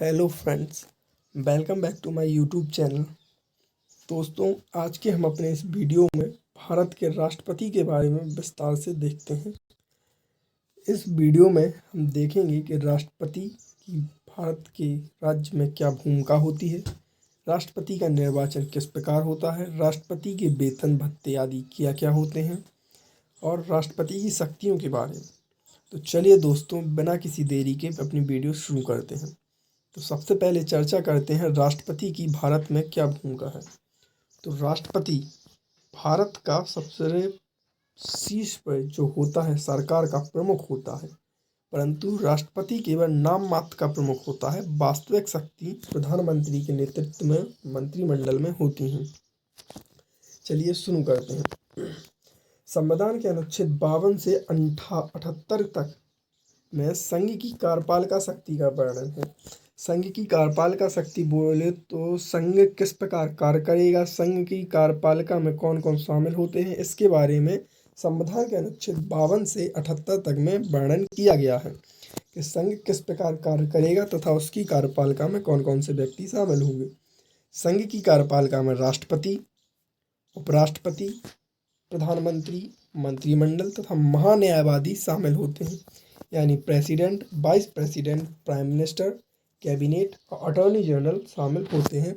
Hello friends, welcome back to my YouTube channel. दोस्तों, आज के हम अपने इस वीडियो में भारत के राष्ट्रपति के बारे में विस्तार से देखते हैं। इस वीडियो में हम देखेंगे कि राष्ट्रपति की भारत के राज्य में क्या भूमिका होती है, राष्ट्रपति का निर्वाचन किस प्रकार होता है, राष्ट्रपति के वेतन भत्ते आदि क्या क्या होते हैं और राष्ट्रपति की शक्तियों के बारे में। तो चलिए दोस्तों, बिना किसी देरी के अपनी वीडियो शुरू करते हैं। तो सबसे पहले चर्चा करते हैं राष्ट्रपति की भारत में क्या भूमिका है। तो राष्ट्रपति भारत का सबसे शीर्ष पर जो होता है, सरकार का प्रमुख होता है, परंतु राष्ट्रपति केवल नाम मात्र का प्रमुख होता है। वास्तविक शक्ति प्रधानमंत्री के नेतृत्व में मंत्रिमंडल में होती हैं। चलिए शुरू करते हैं। संविधान के अनुच्छेद 52 से 78 तक में संघ की कार्यपालिका शक्ति का वर्णन है। संघ की कार्यपालिका शक्ति बोले तो संघ किस प्रकार कार्य करेगा, संघ की कार्यपालिका में कौन कौन शामिल होते हैं, इसके बारे में संविधान के अनुच्छेद 52 से 78 तक में वर्णन किया गया है कि संघ किस प्रकार कार्य करेगा तथा उसकी कार्यपालिका में कौन कौन से व्यक्ति शामिल होंगे। संघ की कार्यपालिका में राष्ट्रपति, उपराष्ट्रपति, प्रधानमंत्री, मंत्रिमंडल तथा महान्यायवादी शामिल होते हैं, यानी president, vice president, prime minister, cabinet और अटॉर्नी जनरल शामिल होते हैं।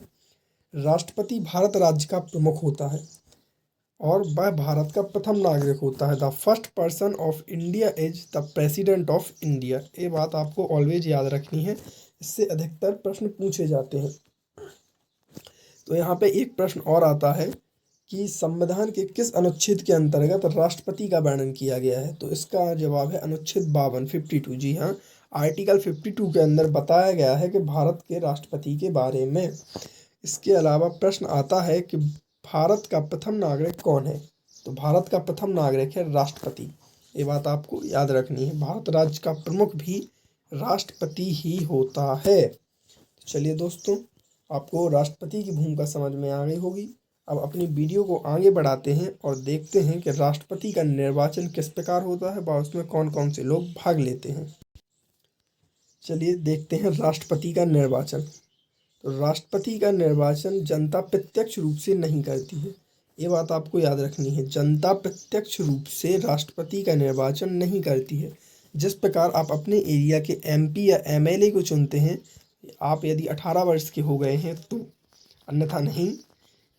राष्ट्रपति भारत राज्य का प्रमुख होता है और वह भारत का प्रथम नागरिक होता है। The first person of India is the president of India. ये बात आपको ऑलवेज याद रखनी है, इससे अधिकतर प्रश्न पूछे जाते हैं। तो यहाँ पे एक प्रश्न और आता है कि संविधान के किस अनुच्छेद के अंतर्गत राष्ट्रपति का वर्णन किया गया है। तो इसका जवाब है अनुच्छेद 52, 52। जी हाँ, आर्टिकल 52 के अंदर बताया गया है कि भारत के राष्ट्रपति के बारे में। इसके अलावा प्रश्न आता है कि भारत का प्रथम नागरिक कौन है। तो भारत का प्रथम नागरिक है राष्ट्रपति। ये बात आपको याद रखनी है। भारत राज्य का प्रमुख भी राष्ट्रपति ही होता है। तो चलिए दोस्तों, आपको राष्ट्रपति की भूमिका समझ में आ गई होगी। अब अपनी वीडियो को आगे बढ़ाते हैं और देखते हैं कि राष्ट्रपति का निर्वाचन किस प्रकार होता है व उसमें कौन कौन से लोग भाग लेते हैं। चलिए देखते हैं राष्ट्रपति का निर्वाचन। तो राष्ट्रपति का निर्वाचन जनता प्रत्यक्ष रूप से नहीं करती है। ये बात आपको याद रखनी है, जनता प्रत्यक्ष रूप से राष्ट्रपति का निर्वाचन नहीं करती है। जिस प्रकार आप अपने एरिया के MP या MLA को चुनते हैं, आप यदि 18 वर्ष के हो गए हैं तो, अन्यथा नहीं।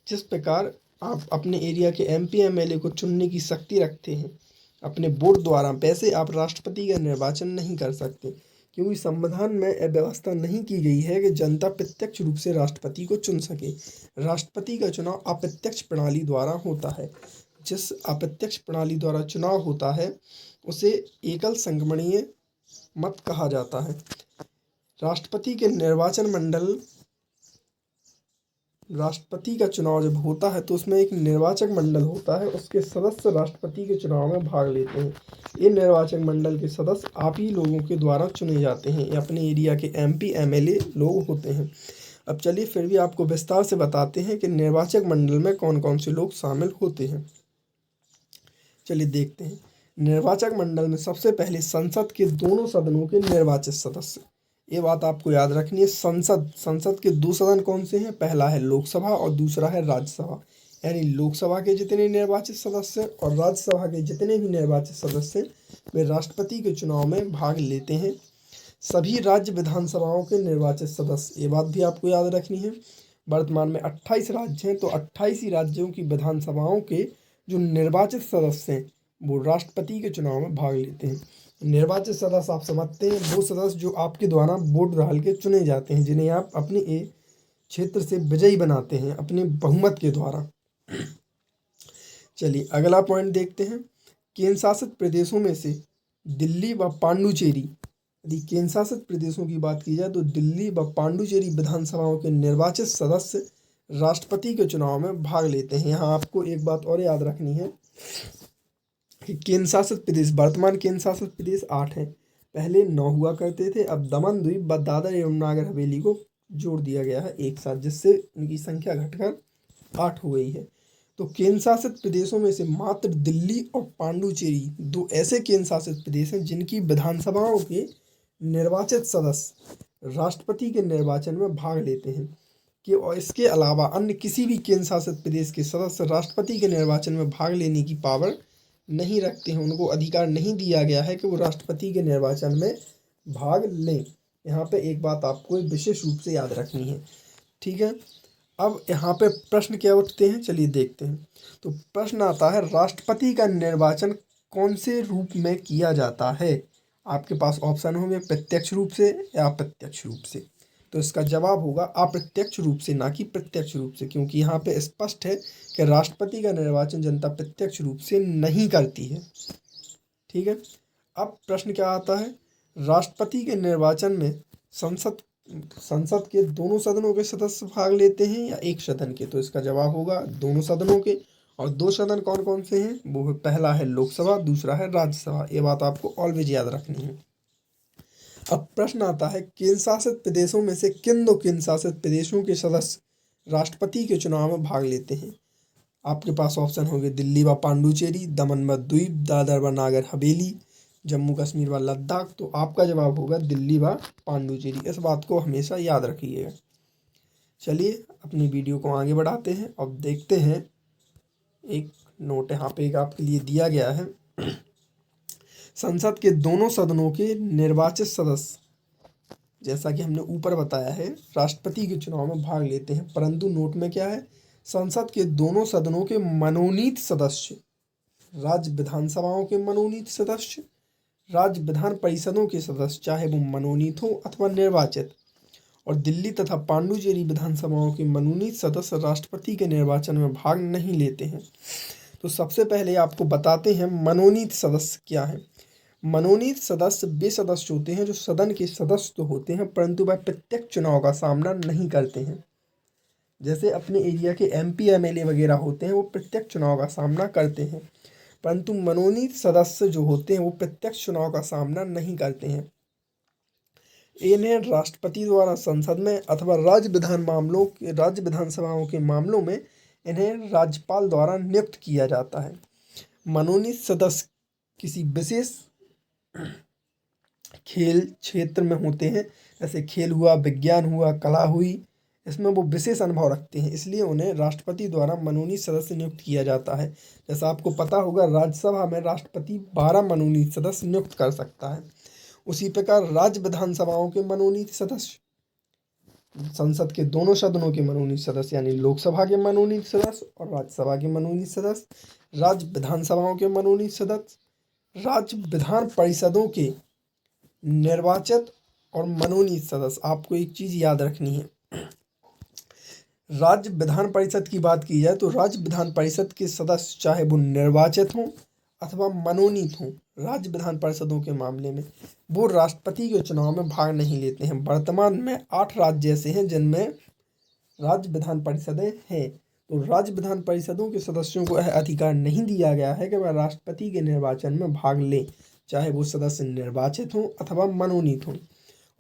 जिस प्रकार आप अपने एरिया के MP MLA को चुनने की शक्ति रखते हैं अपने वोट द्वारा, वैसे आप राष्ट्रपति का निर्वाचन नहीं कर सकते, क्योंकि संविधान में यह व्यवस्था नहीं की गई है कि जनता प्रत्यक्ष रूप से राष्ट्रपति को चुन सके। राष्ट्रपति का चुनाव अप्रत्यक्ष प्रणाली द्वारा होता है। जिस अप्रत्यक्ष प्रणाली द्वारा चुनाव होता है उसे एकल संगमणीय मत कहा जाता है। राष्ट्रपति का चुनाव जब होता है तो उसमें एक निर्वाचक मंडल होता है, उसके सदस्य राष्ट्रपति के चुनाव में भाग लेते हैं। ये निर्वाचक मंडल के सदस्य आप ही लोगों के द्वारा चुने जाते हैं, ये अपने एरिया के MP MLA लोग होते हैं। अब चलिए फिर भी आपको विस्तार से बताते हैं कि निर्वाचक मंडल में कौन कौन से लोग शामिल होते हैं। चलिए देखते हैं। निर्वाचक मंडल में सबसे पहले संसद के दोनों सदनों के निर्वाचित सदस्य। ये बात आपको याद रखनी है। संसद के दो सदन कौन से हैं, पहला है लोकसभा और दूसरा है राज्यसभा। यानी लोकसभा के जितने निर्वाचित सदस्य और राज्यसभा के जितने भी निर्वाचित सदस्य वे राष्ट्रपति के चुनाव में भाग लेते हैं। सभी राज्य विधानसभाओं के निर्वाचित सदस्य, ये बात भी आपको याद रखनी है। वर्तमान में 28 राज्य हैं, तो 28 ही राज्यों की विधानसभाओं के जो निर्वाचित सदस्य हैं वो राष्ट्रपति के चुनाव में भाग लेते हैं। निर्वाचित सदस्य आप समझते हैं, वो सदस्य जो आपके द्वारा वोट डाल के चुने जाते हैं, जिन्हें आप अपने क्षेत्र से विजयी बनाते हैं अपने बहुमत के द्वारा। चलिए अगला पॉइंट देखते हैं। केंद्र शासित प्रदेशों में से दिल्ली व पांडुचेरी, यदि केंद्र शासित प्रदेशों की बात की जाए तो दिल्ली व पांडुचेरी विधानसभाओं के निर्वाचित सदस्य राष्ट्रपति के चुनाव में भाग लेते हैं। यहाँ आपको एक बात और याद रखनी है कि केंद्र शासित प्रदेश, वर्तमान केंद्र शासित प्रदेश 8 हैं। पहले 9 हुआ करते थे, अब दमन, द्वीप व दादर एवं नागर हवेली को जोड़ दिया गया है एक साथ, जिससे उनकी संख्या घटकर 8 हो गई है। तो केंद्र शासित प्रदेशों में से मात्र दिल्ली और पांडुचेरी दो ऐसे केंद्र शासित प्रदेश हैं जिनकी विधानसभाओं के निर्वाचित सदस्य राष्ट्रपति के निर्वाचन में भाग लेते हैं कि और इसके अलावा अन्य किसी भी केंद्र शासित प्रदेश के सदस्य राष्ट्रपति के निर्वाचन में भाग लेने की पावर नहीं रखते हैं। उनको अधिकार नहीं दिया गया है कि वो राष्ट्रपति के निर्वाचन में भाग लें। यहाँ पे एक बात आपको विशेष रूप से याद रखनी है, ठीक है। अब यहाँ पे प्रश्न क्या उठते हैं, चलिए देखते हैं। तो प्रश्न आता है, राष्ट्रपति का निर्वाचन कौन से रूप में किया जाता है? आपके पास ऑप्शन होंगे प्रत्यक्ष रूप से या अप्रत्यक्ष रूप से। तो इसका जवाब होगा अप्रत्यक्ष रूप से, ना कि प्रत्यक्ष रूप से, क्योंकि यहाँ पे स्पष्ट है कि राष्ट्रपति का निर्वाचन जनता प्रत्यक्ष रूप से नहीं करती है, ठीक है। अब प्रश्न क्या आता है, राष्ट्रपति के निर्वाचन में संसद के दोनों सदनों के सदस्य भाग लेते हैं या एक सदन के? तो इसका जवाब होगा दोनों सदनों के। और दो सदन कौन कौन से हैं? वो है, पहला है लोकसभा, दूसरा है राज्यसभा। ये बात आपको ऑलवेज याद रखनी है। अब प्रश्न आता है, केंद्र शासित प्रदेशों में से किन दो केंद्र शासित प्रदेशों के सदस्य राष्ट्रपति के चुनाव में भाग लेते हैं? आपके पास ऑप्शन होंगे दिल्ली व पांडुचेरी, दमन व द्वीप, दादर व नागर हवेली, जम्मू कश्मीर व लद्दाख। तो आपका जवाब होगा दिल्ली व पांडुचेरी। इस बात को हमेशा याद रखिएगा। चलिए अपनी वीडियो को आगे बढ़ाते हैं। अब देखते हैं, एक नोट यहाँ पे एक आपके लिए दिया गया है। संसद के दोनों सदनों के निर्वाचित सदस्य, जैसा कि हमने ऊपर बताया है, राष्ट्रपति के चुनाव में भाग लेते हैं, परंतु नोट में क्या है, संसद के दोनों सदनों के मनोनीत सदस्य, राज्य विधानसभाओं के मनोनीत सदस्य, राज्य विधान परिषदों के सदस्य, चाहे वो मनोनीत हो अथवा निर्वाचित, और दिल्ली तथा पांडुचेरी विधानसभाओं के मनोनीत सदस्य राष्ट्रपति के निर्वाचन में भाग नहीं लेते हैं। तो सबसे पहले आपको बताते हैं मनोनीत सदस्य क्या है। मनोनीत सदस्य वे सदस्य होते हैं जो सदन के सदस्य तो होते हैं, परंतु वह प्रत्यक्ष चुनाव का सामना नहीं करते हैं। जैसे अपने एरिया के MP MLA वगैरह होते हैं, वो प्रत्यक्ष चुनाव का सामना करते हैं, परंतु मनोनीत सदस्य जो होते हैं वो प्रत्यक्ष चुनाव का सामना नहीं करते हैं। इन्हें राष्ट्रपति द्वारा संसद में अथवा राज्य विधानसभाओं के मामलों में इन्हें राज्यपाल द्वारा नियुक्त किया जाता है। मनोनीत सदस्य किसी विशेष खेल क्षेत्र में होते हैं, जैसे खेल हुआ, विज्ञान हुआ, कला हुई, इसमें वो विशेष अनुभव रखते हैं, इसलिए उन्हें राष्ट्रपति द्वारा मनोनीत सदस्य नियुक्त किया जाता है। जैसा आपको पता होगा, राज्यसभा में राष्ट्रपति 12 मनोनीत सदस्य नियुक्त कर सकता है। उसी प्रकार राज्य विधानसभाओं के मनोनीत सदस्य, संसद के दोनों सदनों के मनोनीत सदस्य यानी लोकसभा के मनोनीत सदस्य और राज्यसभा के मनोनीत सदस्य, राज्य विधानसभाओं के मनोनीत सदस्य, राज्य विधान परिषदों के निर्वाचित और मनोनीत सदस्य। आपको एक चीज याद रखनी है, राज्य विधान परिषद की बात की जाए तो राज्य विधान परिषद के सदस्य चाहे वो निर्वाचित हों अथवा मनोनीत हों, राज्य विधान परिषदों के मामले में वो राष्ट्रपति के चुनाव में भाग नहीं लेते हैं। वर्तमान में 8 राज्य ऐसे हैं जिनमें राज्य विधान परिषदें हैं। तो राज्य विधान परिषदों के सदस्यों को यह अधिकार नहीं दिया गया है कि वह राष्ट्रपति के निर्वाचन में भाग लें, चाहे वो सदस्य निर्वाचित हों अथवा मनोनीत हों।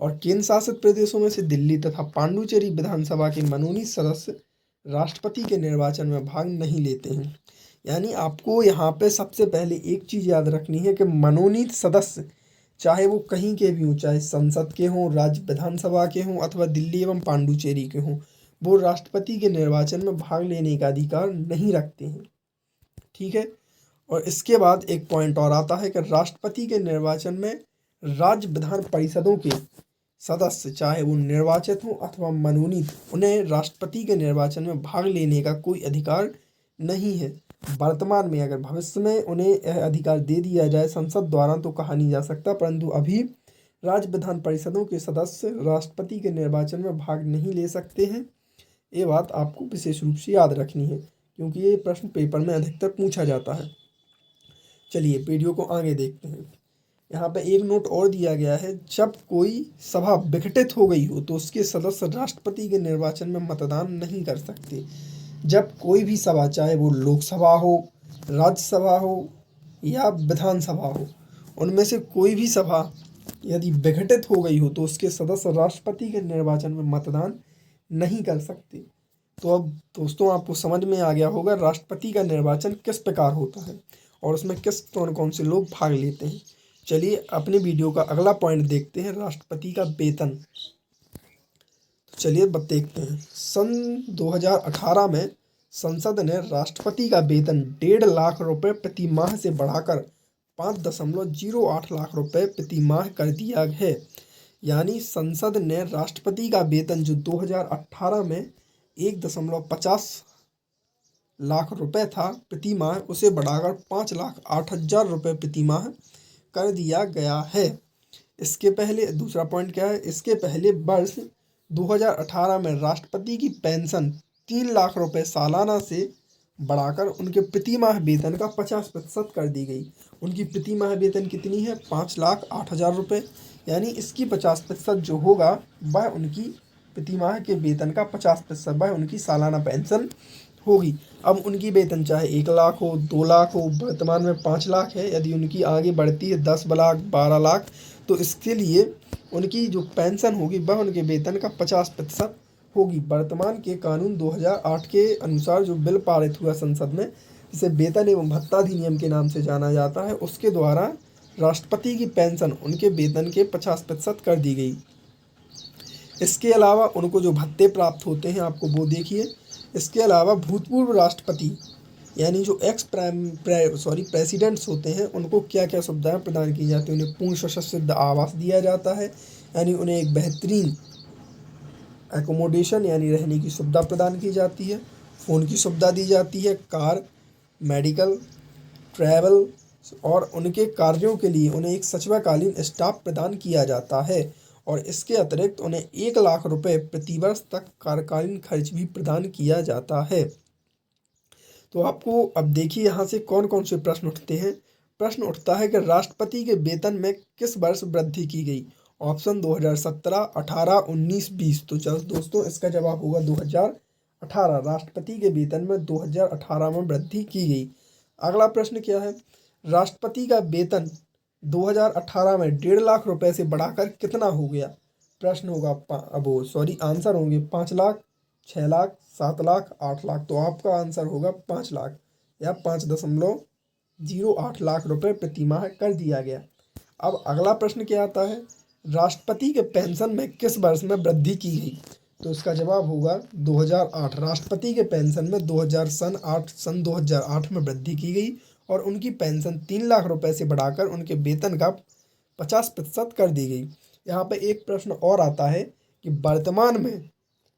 और केंद्र शासित प्रदेशों में से दिल्ली तथा पांडुचेरी विधानसभा के मनोनीत सदस्य राष्ट्रपति के निर्वाचन में भाग नहीं लेते हैं। यानी आपको यहाँ पे सबसे पहले एक चीज़ याद रखनी है कि मनोनीत सदस्य चाहे वो कहीं के भी हों, चाहे संसद के हों, राज्य विधानसभा के हों अथवा दिल्ली एवं पांडुचेरी के हों, वो राष्ट्रपति के निर्वाचन में भाग लेने का अधिकार नहीं रखते हैं, ठीक है। और इसके बाद एक पॉइंट और आता है कि राष्ट्रपति के निर्वाचन में राज्य विधान परिषदों के सदस्य चाहे वो निर्वाचित हों अथवा मनोनीत, उन्हें राष्ट्रपति के निर्वाचन में भाग लेने का कोई अधिकार नहीं है। वर्तमान में, अगर भविष्य में उन्हें यह अधिकार दे दिया जाए संसद द्वारा तो कहा नहीं जा सकता, परंतु अभी राज्य विधान परिषदों के सदस्य राष्ट्रपति के निर्वाचन में भाग नहीं ले सकते हैं। ये बात आपको विशेष रूप से याद रखनी है, क्योंकि ये प्रश्न पेपर में अधिकतर पूछा जाता है। चलिए वीडियो को आगे देखते हैं। यहाँ पे एक नोट और दिया गया है, जब कोई सभा विघटित हो गई हो तो उसके सदस्य राष्ट्रपति के निर्वाचन में मतदान नहीं कर सकते। जब कोई भी सभा, चाहे वो लोकसभा हो, राज्यसभा हो या विधानसभा हो, उनमें से कोई भी सभा यदि विघटित हो गई हो तो उसके सदस्य राष्ट्रपति के निर्वाचन में मतदान नहीं कर सकते। तो अब दोस्तों आपको समझ में आ गया होगा राष्ट्रपति का निर्वाचन किस प्रकार होता है और उसमें कौन कौन से लोग भाग लेते हैं। चलिए अपने वीडियो का अगला पॉइंट देखते हैं, राष्ट्रपति का वेतन। चलिए देखते हैं। सन 2018 में संसद ने राष्ट्रपति का वेतन 1.5 लाख रुपए प्रति माह से बढ़ाकर 5.08 लाख रुपए प्रति माह कर दिया है। यानी संसद ने राष्ट्रपति का वेतन जो 2018 में 1.50 लाख रुपए था प्रति माह, उसे बढ़ाकर 5,08,000 रुपये प्रति माह कर दिया गया है। इसके पहले दूसरा पॉइंट क्या है, इसके पहले वर्ष 2018 में राष्ट्रपति की पेंशन 3 लाख रुपए सालाना से बढ़ाकर उनके प्रति माह वेतन का 50% कर दी गई। उनकी प्रति माह वेतन कितनी है, 5,08,000 रुपये। यानी इसकी 50% जो होगा वह उनकी प्रति माह के वेतन का 50% वह उनकी सालाना पेंशन होगी। अब उनकी वेतन चाहे 1 लाख हो, 2 लाख हो, वर्तमान में 5 लाख है। यदि उनकी आगे बढ़ती है 10 लाख, 12 लाख, तो इसके लिए उनकी जो पेंशन होगी वह उनके वेतन का 50% होगी। वर्तमान के कानून 2008 के अनुसार जो बिल पारित हुआ संसद में, जिसे वेतन एवं भत्ता अधिनियम के नाम से जाना जाता है, उसके द्वारा राष्ट्रपति की पेंशन उनके वेतन के 50% कर दी गई। इसके अलावा उनको जो भत्ते प्राप्त होते हैं आपको वो देखिए। इसके अलावा भूतपूर्व राष्ट्रपति यानी जो प्रेसिडेंट्स होते हैं, उनको क्या क्या सुविधाएं प्रदान की जाती हैं। उन्हें पूर्ण सशस्त्र आवास दिया जाता है, यानी उन्हें एक बेहतरीन एकोमोडेशन यानी रहने की सुविधा प्रदान की जाती है। फ़ोन की सुविधा दी जाती है, कार, मेडिकल, ट्रैवल और उनके कार्यों के लिए उन्हें एक सचिवाकालीन स्टाफ प्रदान किया जाता है। और इसके अतिरिक्त उन्हें 1 लाख रुपए प्रतिवर्ष तक कार्यकालीन खर्च भी प्रदान किया जाता है। तो आपको अब देखिए यहाँ से कौन कौन से प्रश्न उठते हैं। प्रश्न उठता है कि राष्ट्रपति के वेतन में किस वर्ष वृद्धि की गई। ऑप्शन 2017, 18, 19, 20। तो चलो दोस्तों, इसका जवाब होगा 2018। राष्ट्रपति के वेतन में 2018 में वृद्धि की गई। अगला प्रश्न क्या है, राष्ट्रपति का वेतन 2018 में 1.5 लाख रुपए से बढ़ाकर कितना हो गया। प्रश्न होगा आंसर होंगे 5 लाख, 6 लाख, 7 लाख, 8 लाख। तो आपका आंसर होगा 5 लाख या 5.08 लाख रुपए प्रति माह कर दिया गया। अब अगला प्रश्न क्या आता है, राष्ट्रपति के पेंशन में किस वर्ष में वृद्धि की गई। तो इसका जवाब होगा 2008। राष्ट्रपति के पेंशन में सन 2008 में वृद्धि की गई और उनकी पेंशन 3 लाख रुपए से बढ़ाकर उनके वेतन का 50% कर दी गई। यहाँ पे एक प्रश्न और आता है कि वर्तमान में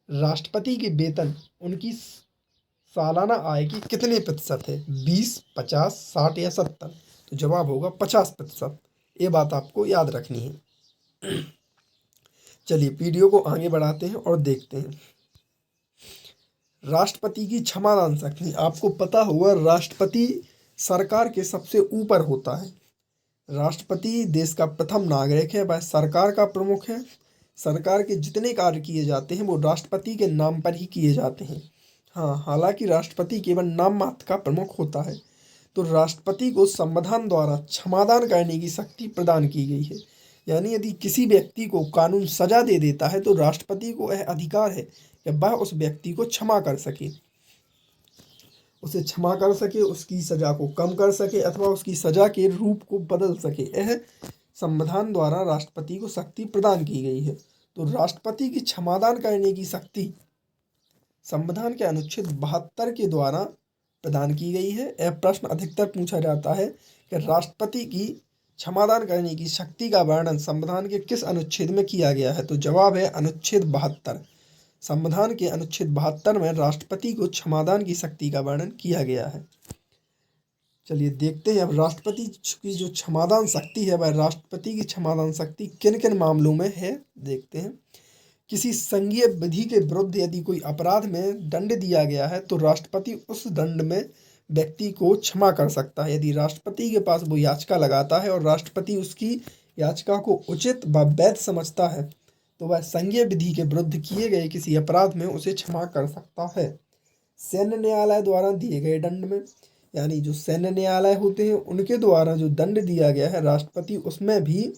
राष्ट्रपति की वेतन उनकी सालाना आय की कितने प्रतिशत है, 20, 50, 60 या 70। तो जवाब होगा 50%। ये बात आपको याद रखनी है। चलिए वीडियो को आगे बढ़ाते हैं और देखते हैं। राष्ट्रपति की क्षमादान शक्ति। आपको पता होगा राष्ट्रपति सरकार के सबसे ऊपर होता है। राष्ट्रपति देश का प्रथम नागरिक है, वह सरकार का प्रमुख है। सरकार के जितने कार्य किए जाते हैं वो राष्ट्रपति के नाम पर ही किए जाते हैं। हाँ, हालांकि राष्ट्रपति केवल नाम मात्र का प्रमुख होता है। तो राष्ट्रपति को संविधान द्वारा क्षमादान करने की शक्ति प्रदान की गई है। यानी यदि किसी व्यक्ति को कानून सजा दे देता है तो राष्ट्रपति को यह अधिकार है कि वह उस व्यक्ति को क्षमा कर सके, उसे क्षमा कर सके, उसकी सजा को कम कर सके अथवा उसकी सजा के रूप को बदल सके। यह संविधान द्वारा राष्ट्रपति को शक्ति प्रदान की गई है। तो राष्ट्रपति की क्षमादान करने की शक्ति संविधान के अनुच्छेद 72 के द्वारा प्रदान की गई है। यह प्रश्न अधिकतर पूछा जाता है कि राष्ट्रपति की क्षमादान करने की शक्ति का वर्णन संविधान के किस अनुच्छेद में किया गया है। तो जवाब है अनुच्छेद 72। संविधान के अनुच्छेद 72 में राष्ट्रपति को क्षमादान की शक्ति का वर्णन किया गया है। चलिए देखते हैं अब राष्ट्रपति की जो क्षमादान शक्ति है, वह राष्ट्रपति की क्षमादान शक्ति किन किन मामलों में है देखते हैं। किसी संघीय विधि के विरुद्ध यदि कोई अपराध में दंड दिया गया है तो राष्ट्रपति उस दंड में व्यक्ति को क्षमा कर सकता है। यदि राष्ट्रपति के पास वो याचिका लगाता है और राष्ट्रपति उसकी याचिका को उचित व वैध समझता है तो वह संघीय विधि के विरुद्ध किए गए किसी अपराध में उसे क्षमा कर सकता है। सैन्य न्यायालय द्वारा दिए गए दंड में, यानी जो सैन्य न्यायालय होते हैं उनके द्वारा जो दंड दिया गया है राष्ट्रपति उसमें भी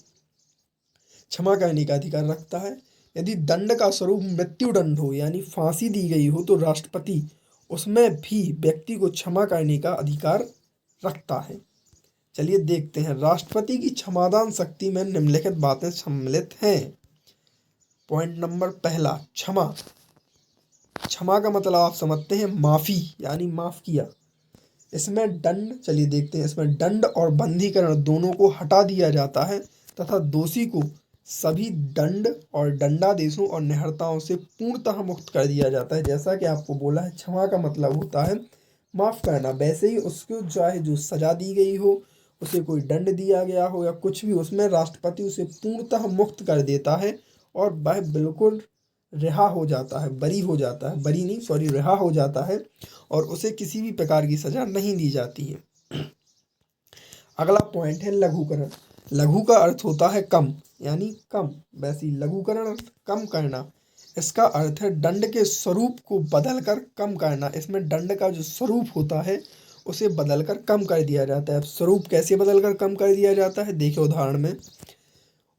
क्षमा करने का अधिकार रखता है। यदि दंड का स्वरूप मृत्यु दंड हो यानी फांसी दी गई हो तो राष्ट्रपति उसमें भी व्यक्ति को क्षमा करने का अधिकार रखता है। चलिए देखते हैं राष्ट्रपति की क्षमादान शक्ति में निम्नलिखित बातें सम्मिलित हैं। पॉइंट नंबर पहला, क्षमा। क्षमा का मतलब आप समझते हैं माफ़ी, यानी माफ़ किया। इसमें दंड, चलिए देखते हैं, इसमें दंड और बंधीकरण दोनों को हटा दिया जाता है तथा दोषी को सभी दंड और दंडादेशों और निहरताओं से पूर्णतः मुक्त कर दिया जाता है। जैसा कि आपको बोला है, क्षमा का मतलब होता है माफ़ करना। वैसे ही उसको चाहे जो सजा दी गई हो, उसे कोई दंड दिया गया हो या कुछ भी, उसमें राष्ट्रपति उसे पूर्णतः मुक्त कर देता है और वह बिल्कुल रिहा हो जाता है, बरी हो जाता है, बरी नहीं सॉरी रिहा हो जाता है और उसे किसी भी प्रकार की सजा नहीं दी जाती है। अगला पॉइंट है लघुकरण। लघु का अर्थ होता है कम, यानी कम। वैसे ही लघुकरण कम करना, इसका अर्थ है दंड के स्वरूप को बदलकर कम करना। इसमें दंड का जो स्वरूप होता है उसे बदलकर कम कर दिया जाता है। अब स्वरूप कैसे बदलकर कम कर दिया जाता है, देखिए उदाहरण में।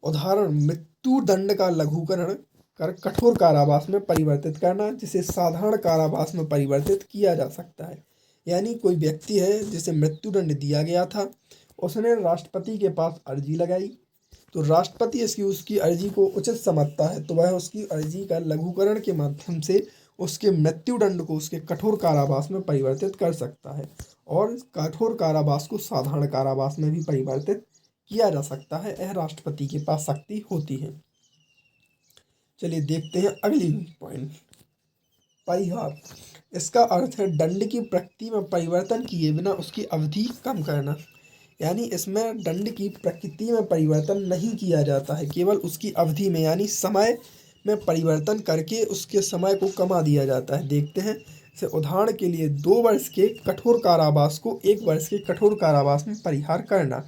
उदाहरण, मृत्यु दंड का लघुकरण कर कठोर कारावास में परिवर्तित करना, जिसे साधारण कारावास में परिवर्तित किया जा सकता है। यानी कोई व्यक्ति है जिसे मृत्युदंड दिया गया था, उसने राष्ट्रपति के पास अर्जी लगाई, तो राष्ट्रपति इसकी उसकी अर्जी को उचित समझता है तो वह उसकी अर्जी का लघुकरण के माध्यम से उसके मृत्युदंड को उसके कठोर कारावास में परिवर्तित कर सकता है और कठोर कारावास को साधारण कारावास में भी परिवर्तित किया जा सकता है। यह राष्ट्रपति के पास शक्ति होती है। चलिए देखते हैं अगली पॉइंट, परिहार। इसका अर्थ है दंड की प्रकृति में परिवर्तन किए बिना उसकी अवधि कम करना। यानी इसमें दंड की प्रकृति में परिवर्तन नहीं किया जाता है, केवल उसकी अवधि में यानी समय में परिवर्तन करके उसके समय को कमा दिया जाता है। देखते हैं, जैसे उदाहरण के लिए 2 वर्ष के कठोर कारावास को 1 वर्ष के कठोर कारावास में परिहार करना।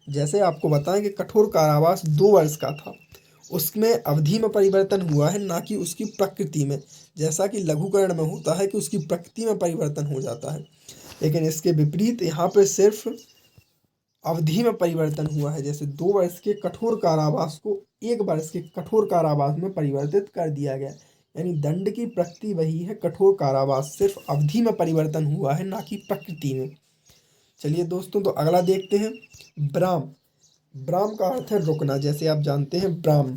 जैसे आपको बताएं कि कठोर कारावास 2 वर्ष का था, उसमें अवधि में परिवर्तन हुआ है, ना कि उसकी प्रकृति में। जैसा कि लघुकरण में होता है कि उसकी प्रकृति में परिवर्तन हो जाता है, लेकिन इसके विपरीत यहाँ पर सिर्फ अवधि में परिवर्तन हुआ है। जैसे 2 वर्ष के कठोर कारावास को 1 वर्ष के कठोर कारावास में परिवर्तित कर दिया गया। यानी दंड की प्रकृति वही है, कठोर कारावास, सिर्फ अवधि में परिवर्तन हुआ है, ना कि प्रकृति में। चलिए दोस्तों, तो अगला देखते हैं, विराम। विराम का अर्थ है रुकना। जैसे आप जानते हैं विराम,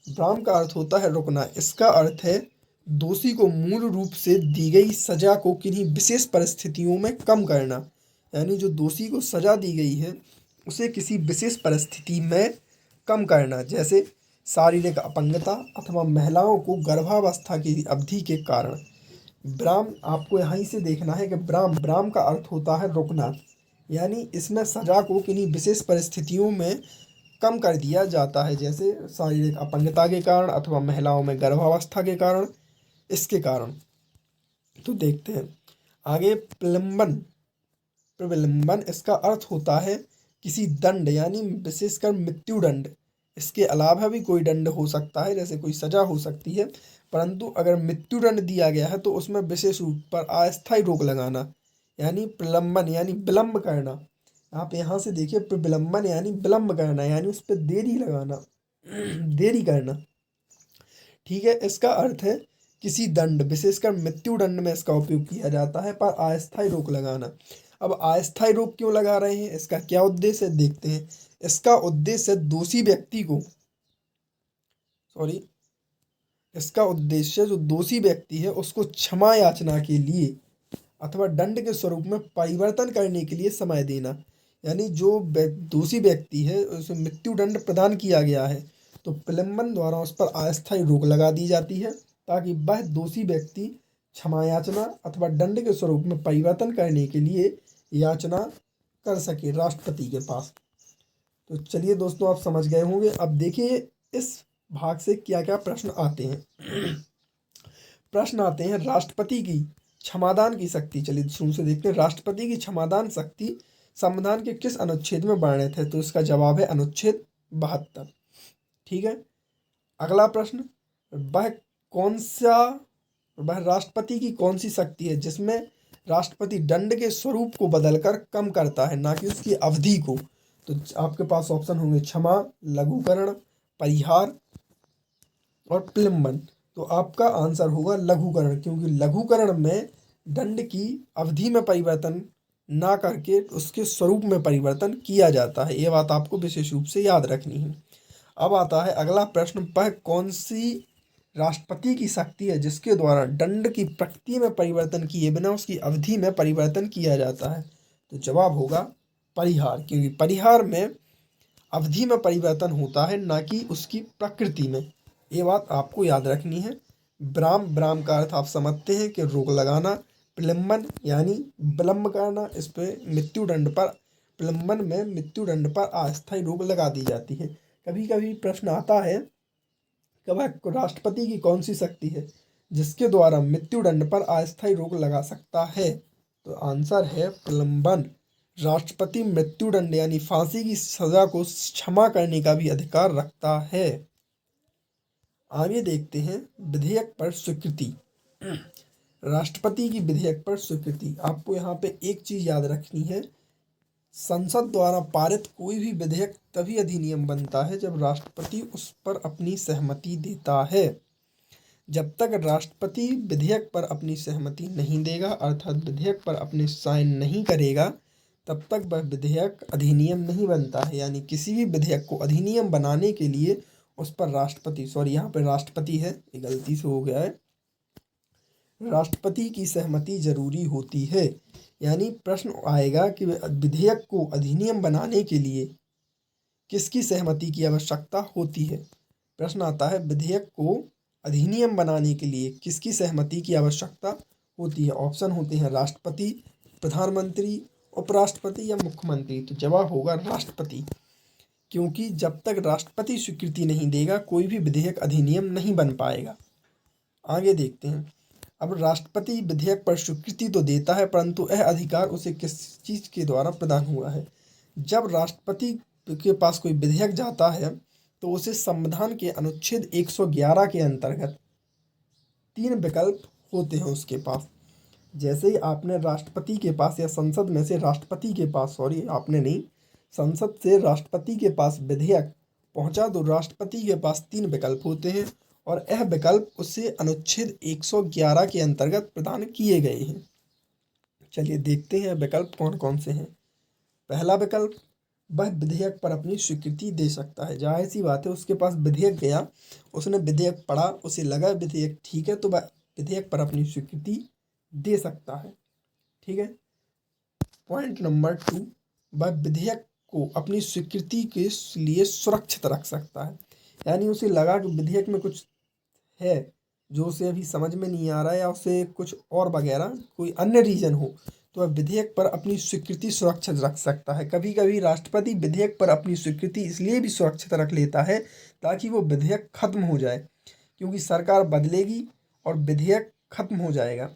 विराम का अर्थ होता है रुकना। इसका अर्थ है दोषी को मूल रूप से दी गई सजा को किन्हीं विशेष परिस्थितियों में कम करना। यानी जो दोषी को सजा दी गई है उसे किसी विशेष परिस्थिति में कम करना, जैसे शारीरिक अपंगता अथवा महिलाओं को गर्भावस्था की अवधि के कारण। विराम आपको यहीं से देखना है कि विराम, विराम का अर्थ होता है रुकना। यानी इसमें सजा को किन्हीं विशेष परिस्थितियों में कम कर दिया जाता है, जैसे शारीरिक अपंगता के कारण अथवा महिलाओं में गर्भावस्था के कारण, इसके कारण। तो देखते हैं आगे, प्रलंबन। प्रलंबन, इसका अर्थ होता है किसी दंड, यानी विशेषकर मृत्युदंड। इसके अलावा भी कोई दंड हो सकता है, जैसे कोई सजा हो सकती है, परंतु अगर मृत्युदंड दिया गया है तो उसमें विशेष रूप पर अस्थायी रोक लगाना, यानी प्रलंबन, यानी विलंब करना। आप यहाँ से देखिए, प्रविलंबन यानी विलंब करना, यानी उस पर देरी लगाना, देरी करना। ठीक है, इसका अर्थ है किसी दंड, विशेषकर मृत्युदंड में इसका उपयोग किया जाता है, पर अस्थायी रोक लगाना। अब अस्थायी रोक क्यों लगा रहे हैं, इसका क्या उद्देश्य है, देखते हैं। इसका उद्देश्य दोषी व्यक्ति को, सॉरी, इसका उद्देश्य जो दोषी व्यक्ति है उसको क्षमा याचना के लिए अथवा दंड के स्वरूप में परिवर्तन करने के लिए समय देना। यानी जो दोषी व्यक्ति है उसे मृत्युदंड प्रदान किया गया है, तो प्रलंबन द्वारा उस पर अस्थायी रोक लगा दी जाती है, ताकि वह दोषी व्यक्ति क्षमा याचना अथवा दंड के स्वरूप में परिवर्तन करने के लिए याचना कर सके राष्ट्रपति के पास। तो चलिए दोस्तों, आप समझ गए होंगे। अब देखिए इस भाग से क्या क्या प्रश्न आते हैं। प्रश्न आते हैं, राष्ट्रपति की क्षमादान की शक्ति। चलिए शुरू से देखते हैं, राष्ट्रपति की क्षमादान शक्ति संविधान के किस अनुच्छेद में वर्णित है, तो इसका जवाब है अनुच्छेद 72। ठीक है, अगला प्रश्न, वह राष्ट्रपति की कौन सी शक्ति है जिसमें राष्ट्रपति दंड के स्वरूप को बदलकर कम करता है, ना कि उसकी अवधि को। तो आपके पास ऑप्शन होंगे क्षमा, लघुकरण, परिहार और प्रलंबन। तो आपका आंसर होगा लघुकरण, क्योंकि लघुकरण में दंड की अवधि में परिवर्तन ना करके उसके स्वरूप में परिवर्तन किया जाता है। ये बात आपको विशेष रूप से याद रखनी है। अब आता है अगला प्रश्न, वह कौन सी राष्ट्रपति की शक्ति है जिसके द्वारा दंड की प्रकृति में परिवर्तन किए बिना उसकी अवधि में परिवर्तन किया जाता है। तो जवाब होगा परिहार, क्योंकि परिहार में अवधि में परिवर्तन होता है, ना कि उसकी प्रकृति में। ये बात आपको याद रखनी है। ब्राम का अर्थ आप समझते हैं कि रोक लगाना। प्रलंबन यानी विलंब करना, इस पे मृत्युदंड पर, प्रलंबन में मृत्युदंड पर अस्थायी रोक लगा दी जाती है। कभी कभी प्रश्न आता है कि वह राष्ट्रपति की कौन सी शक्ति है जिसके द्वारा मृत्युदंड पर अस्थायी रोक लगा सकता है। तो आंसर है प्रलंबन। राष्ट्रपति मृत्युदंड यानी फांसी की सजा को क्षमा करने का भी अधिकार रखता है। आगे देखते हैं विधेयक पर स्वीकृति। राष्ट्रपति की विधेयक पर स्वीकृति, आपको यहाँ पे एक चीज याद रखनी है, संसद द्वारा पारित कोई भी विधेयक तभी अधिनियम बनता है जब राष्ट्रपति उस पर अपनी सहमति देता है। जब तक राष्ट्रपति विधेयक पर अपनी सहमति नहीं देगा, अर्थात विधेयक पर अपने साइन नहीं करेगा, तब तक वह विधेयक अधिनियम नहीं बनता है। यानी किसी भी विधेयक को अधिनियम बनाने के लिए उस पर राष्ट्रपति, सॉरी यहाँ पे राष्ट्रपति है, ये गलती से हो गया है, राष्ट्रपति की सहमति जरूरी होती है। यानी प्रश्न आएगा कि विधेयक को अधिनियम बनाने के लिए किसकी सहमति की आवश्यकता होती है। प्रश्न आता है विधेयक को अधिनियम बनाने के लिए किसकी सहमति की आवश्यकता होती है। ऑप्शन होते हैं राष्ट्रपति, प्रधानमंत्री, उपराष्ट्रपति या मुख्यमंत्री। तो जवाब होगा राष्ट्रपति, क्योंकि जब तक राष्ट्रपति स्वीकृति नहीं देगा कोई भी विधेयक अधिनियम नहीं बन पाएगा। आगे देखते हैं। अब राष्ट्रपति विधेयक पर स्वीकृति तो देता है, परंतु यह अधिकार उसे किस चीज के द्वारा प्रदान हुआ है। जब राष्ट्रपति के पास कोई विधेयक जाता है तो उसे संविधान के अनुच्छेद 111 के अंतर्गत 3 विकल्प होते हैं उसके पास। जैसे ही आपने राष्ट्रपति के पास या संसद में से राष्ट्रपति के पास, सॉरी आपने नहीं, संसद से राष्ट्रपति के पास विधेयक पहुंचा तो राष्ट्रपति के पास 3 विकल्प होते हैं और यह विकल्प उसे अनुच्छेद 111 के अंतर्गत प्रदान किए गए हैं। चलिए देखते हैं विकल्प कौन कौन से हैं। पहला विकल्प, वह विधेयक पर अपनी स्वीकृति दे सकता है। जाहिर सी बात है, उसके पास विधेयक गया, उसने विधेयक पढ़ा, उसे लगा विधेयक ठीक है, तो वह विधेयक पर अपनी स्वीकृति दे सकता है। ठीक है। पॉइंट नंबर 2, वह विधेयक को अपनी स्वीकृति के लिए सुरक्षित रख सकता है। यानी उसे लगा कि विधेयक में कुछ है जो उसे अभी समझ में नहीं आ रहा है या उसे कुछ और वगैरह कोई अन्य रीजन हो, तो वह विधेयक पर अपनी स्वीकृति सुरक्षित रख सकता है। कभी कभी राष्ट्रपति विधेयक पर अपनी स्वीकृति इसलिए भी सुरक्षित रख लेता है ताकि वो विधेयक खत्म हो जाए, क्योंकि सरकार बदलेगी और विधेयक खत्म हो जाएगा।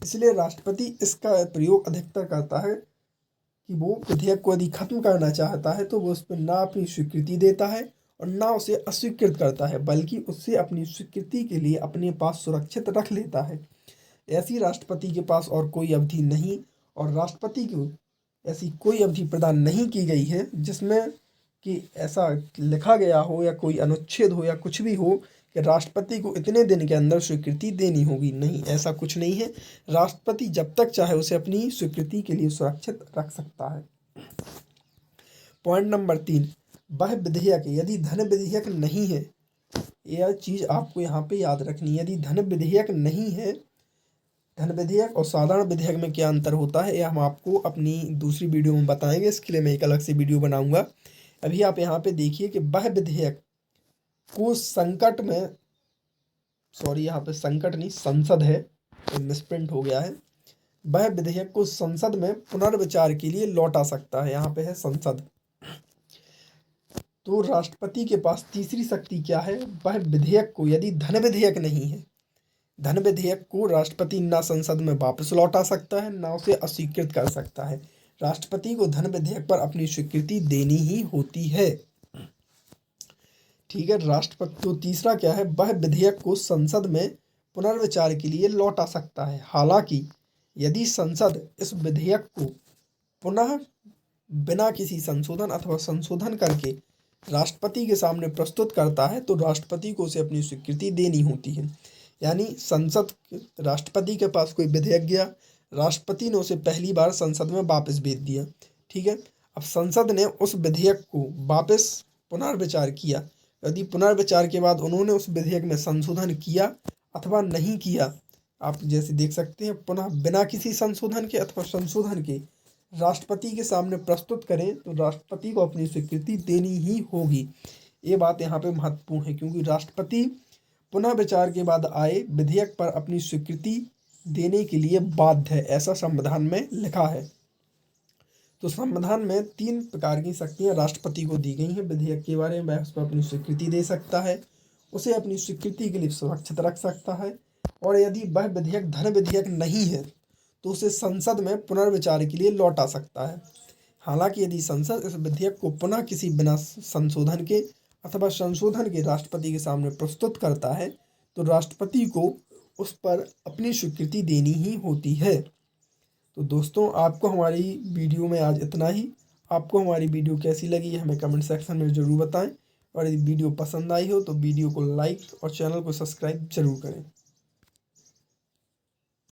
इसलिए राष्ट्रपति इसका प्रयोग अधिकतर करता है कि वो विधेयक को यदि खत्म करना चाहता है तो वो उस पर ना अपनी स्वीकृति देता है और ना उसे अस्वीकृत करता है, बल्कि उससे अपनी स्वीकृति के लिए अपने पास सुरक्षित रख लेता है। ऐसी राष्ट्रपति के पास और कोई अवधि नहीं, और राष्ट्रपति को ऐसी कोई अवधि प्रदान नहीं की गई है जिसमें कि ऐसा लिखा गया हो या कोई अनुच्छेद हो या कुछ भी हो कि राष्ट्रपति को इतने दिन के अंदर स्वीकृति देनी होगी। नहीं, ऐसा कुछ नहीं है। राष्ट्रपति जब तक चाहे उसे अपनी स्वीकृति के लिए सुरक्षित रख सकता है। पॉइंट नंबर 3, वह विधेयक यदि धन विधेयक नहीं है, यह चीज आपको यहाँ पे याद रखनी है। यदि धन विधेयक नहीं है, धन विधेयक और साधारण विधेयक में क्या अंतर होता है यह हम आपको अपनी दूसरी वीडियो में बताएंगे। इसके लिए मैं एक अलग से वीडियो बनाऊंगा। अभी आप यहाँ पे देखिए कि वह विधेयक को संकट में, सॉरी यहाँ पे संकट नहीं, संसद है, तो मिसप्रिंट हो गया है। वह विधेयक को संसद में पुनर्विचार के लिए लौटा सकता है, यहाँ पे है संसद। तो राष्ट्रपति के पास तीसरी शक्ति क्या है, वह विधेयक को यदि धन विधेयक नहीं है, धन विधेयक को राष्ट्रपति ना संसद में वापस लौटा सकता है ना उसे अस्वीकृत कर सकता है। राष्ट्रपति को धन विधेयक पर अपनी स्वीकृति देनी ही होती है। ठीक है। राष्ट्रपति तो तीसरा क्या है, वह विधेयक को संसद में पुनर्विचार के लिए लौटा सकता है। हालांकि यदि संसद इस विधेयक को पुनः बिना किसी संशोधन अथवा संशोधन करके राष्ट्रपति के सामने प्रस्तुत करता है तो राष्ट्रपति को उसे अपनी स्वीकृति देनी होती है। यानी संसद, राष्ट्रपति के पास कोई विधेयक गया, राष्ट्रपति ने उसे पहली बार संसद में वापस भेज दिया। ठीक है। अब संसद ने उस विधेयक को वापस पुनर्विचार किया, यदि पुनर्विचार के बाद उन्होंने उस विधेयक में संशोधन किया अथवा नहीं किया, आप जैसे देख सकते हैं, पुनः बिना किसी संशोधन के अथवा संशोधन के राष्ट्रपति के सामने प्रस्तुत करें तो राष्ट्रपति को अपनी स्वीकृति देनी ही होगी। ये बात यहाँ पे महत्वपूर्ण है, क्योंकि राष्ट्रपति पुनः विचार के बाद आए विधेयक पर अपनी स्वीकृति देने के लिए बाध्य है, ऐसा संविधान में लिखा है। तो संविधान में 3 प्रकार की शक्तियाँ राष्ट्रपति को दी गई हैं विधेयक के बारे में। वह उस पर अपनी स्वीकृति दे सकता है, उसे अपनी स्वीकृति के लिए सुरक्षित रख सकता है, और यदि वह विधेयक धन विधेयक नहीं है तो उसे संसद में पुनर्विचार के लिए लौटा सकता है। हालांकि यदि संसद इस विधेयक को पुनः किसी बिना संशोधन के अथवा संशोधन के राष्ट्रपति के सामने प्रस्तुत करता है तो राष्ट्रपति को उस पर अपनी स्वीकृति देनी ही होती है। तो दोस्तों, आपको हमारी वीडियो में आज इतना ही। आपको हमारी वीडियो कैसी लगी हमें कमेंट सेक्शन में ज़रूर बताएं, और यदि वीडियो पसंद आई हो तो वीडियो को लाइक और चैनल को सब्सक्राइब जरूर करें।